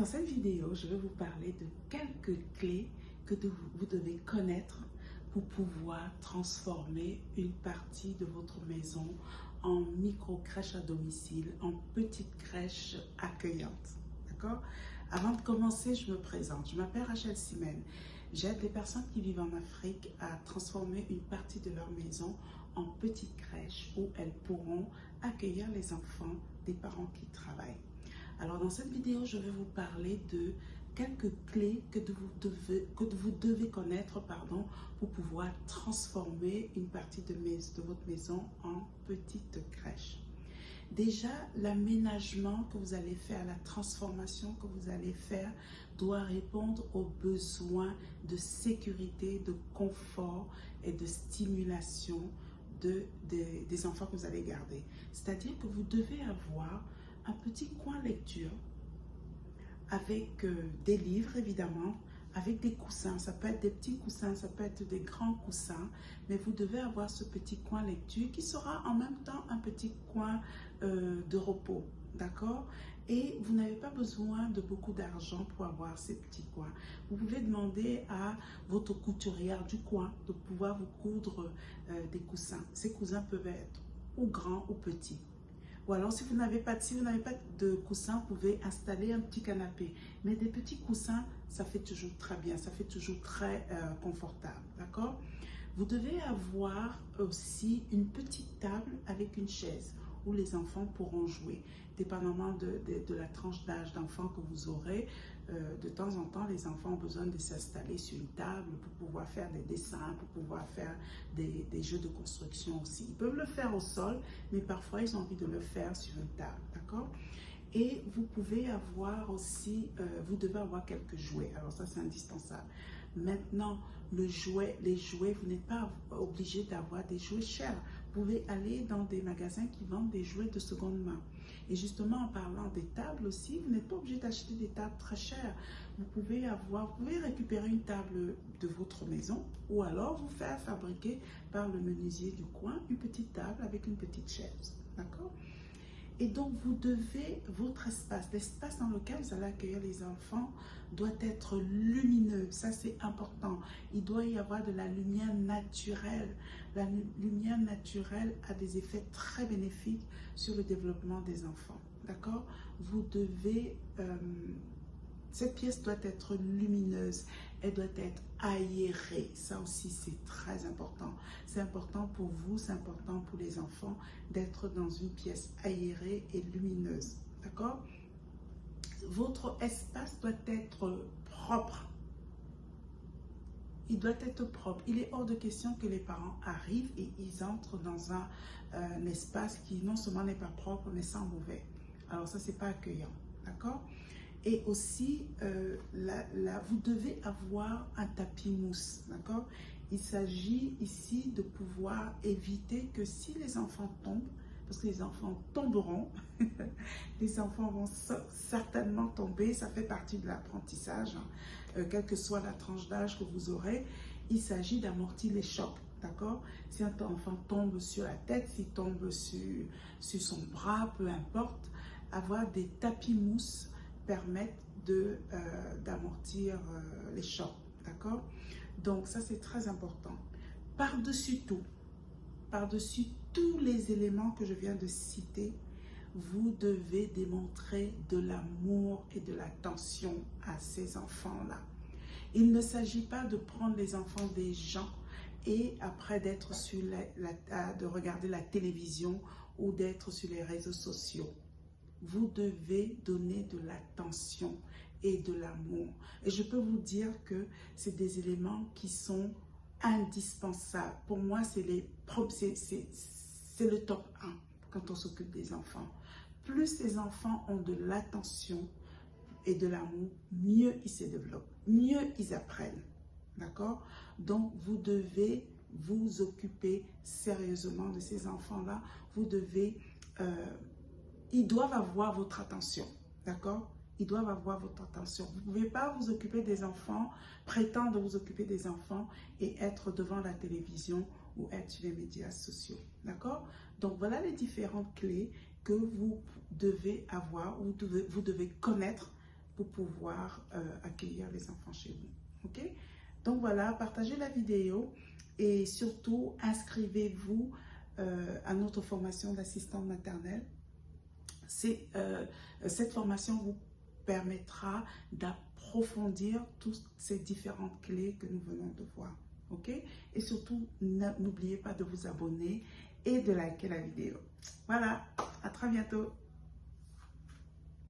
Dans cette vidéo, je vais vous parler de quelques clés que vous devez connaître pour pouvoir transformer une partie de votre maison en micro-crèche à domicile, en petite crèche accueillante. D'accord? Avant de commencer, je me présente. Je m'appelle Rachel Simen. J'aide les personnes qui vivent en Afrique à transformer une partie de leur maison en petite crèche où elles pourront accueillir les enfants des parents qui travaillent. Alors dans cette vidéo, je vais vous parler de quelques clés que vous devez connaître pour pouvoir transformer une partie de votre maison en petite crèche. Déjà, l'aménagement que vous allez faire, la transformation que vous allez faire doit répondre aux besoins de sécurité, de confort et de stimulation des enfants que vous allez garder. C'est-à-dire que vous devez avoir un petit coin lecture avec des livres évidemment, avec des coussins. Ça peut être des petits coussins, ça peut être des grands coussins, mais vous devez avoir ce petit coin lecture qui sera en même temps un petit coin de repos, d'accord? Et vous n'avez pas besoin de beaucoup d'argent pour avoir ces petits coins. Vous pouvez demander à votre couturière du coin de pouvoir vous coudre des coussins. Ces coussins peuvent être ou grands ou petits. Ou alors, si vous n'avez pas de coussin, vous pouvez installer un petit canapé. Mais des petits coussins, ça fait toujours très bien, ça fait toujours très confortable, d'accord? Vous devez avoir aussi une petite table avec une chaise où les enfants pourront jouer. Dépendamment de la tranche d'âge d'enfants que vous aurez, de temps en temps, les enfants ont besoin de s'installer sur une table pour pouvoir faire des dessins, pour pouvoir faire des jeux de construction aussi. Ils peuvent le faire au sol, mais parfois, ils ont envie de le faire sur une table, d'accord? Et vous pouvez avoir aussi, vous devez avoir quelques jouets. Alors ça, c'est indispensable. Maintenant, les jouets, vous n'êtes pas obligé d'avoir des jouets chers. Vous pouvez aller dans des magasins qui vendent des jouets de seconde main. Et justement, en parlant des tables aussi, vous n'êtes pas obligé d'acheter des tables très chères. Vous pouvez récupérer une table de votre maison ou alors vous faire fabriquer par le menuisier du coin une petite table avec une petite chaise. D'accord? Et donc, vous devez, votre espace, l'espace dans lequel vous allez accueillir les enfants doit être lumineux. Ça, c'est important. Il doit y avoir de la lumière naturelle. La lumière naturelle a des effets très bénéfiques sur le développement des enfants. D'accord? Vous devez... cette pièce doit être lumineuse, elle doit être aérée. Ça aussi, c'est très important. C'est important pour vous, c'est important pour les enfants d'être dans une pièce aérée et lumineuse. D'accord? Votre espace doit être propre. Il doit être propre. Il est hors de question que les parents arrivent et ils entrent dans un espace qui non seulement n'est pas propre, mais sans mauvais. Alors ça, c'est pas accueillant. D'accord? Et aussi, vous devez avoir un tapis mousse, d'accord? Il s'agit ici de pouvoir éviter que si les enfants tombent, parce que les enfants tomberont, les enfants vont certainement tomber, ça fait partie de l'apprentissage, hein. Quelle que soit la tranche d'âge que vous aurez, il s'agit d'amortir les chocs, d'accord? Si un enfant tombe sur la tête, s'il tombe sur son bras, peu importe, avoir des tapis mousse permettent d'amortir les chocs, d'accord? Donc ça, c'est très important. Par-dessus tous les éléments que je viens de citer, vous devez démontrer de l'amour et de l'attention à ces enfants-là. Il ne s'agit pas de prendre les enfants des gens et après d'être de regarder la télévision ou d'être sur les réseaux sociaux. Vous devez donner de l'attention et de l'amour. Et je peux vous dire que c'est des éléments qui sont indispensables. Pour moi, c'est le top 1 quand on s'occupe des enfants. Plus les enfants ont de l'attention et de l'amour, mieux ils se développent, mieux ils apprennent. D'accord? Donc, vous devez vous occuper sérieusement de ces enfants-là. Vous devez... ils doivent avoir votre attention, d'accord? Ils doivent avoir votre attention. Vous ne pouvez pas vous occuper des enfants, prétendre vous occuper des enfants et être devant la télévision ou être sur les médias sociaux, d'accord? Donc, voilà les différentes clés que vous devez avoir ou vous devez connaître pour pouvoir accueillir les enfants chez vous. Ok? Donc voilà, partagez la vidéo et surtout inscrivez-vous à notre formation d'assistante maternelle. Cette formation vous permettra d'approfondir toutes ces différentes clés que nous venons de voir. Ok? Et surtout, n'oubliez pas de vous abonner et de liker la vidéo. Voilà, à très bientôt.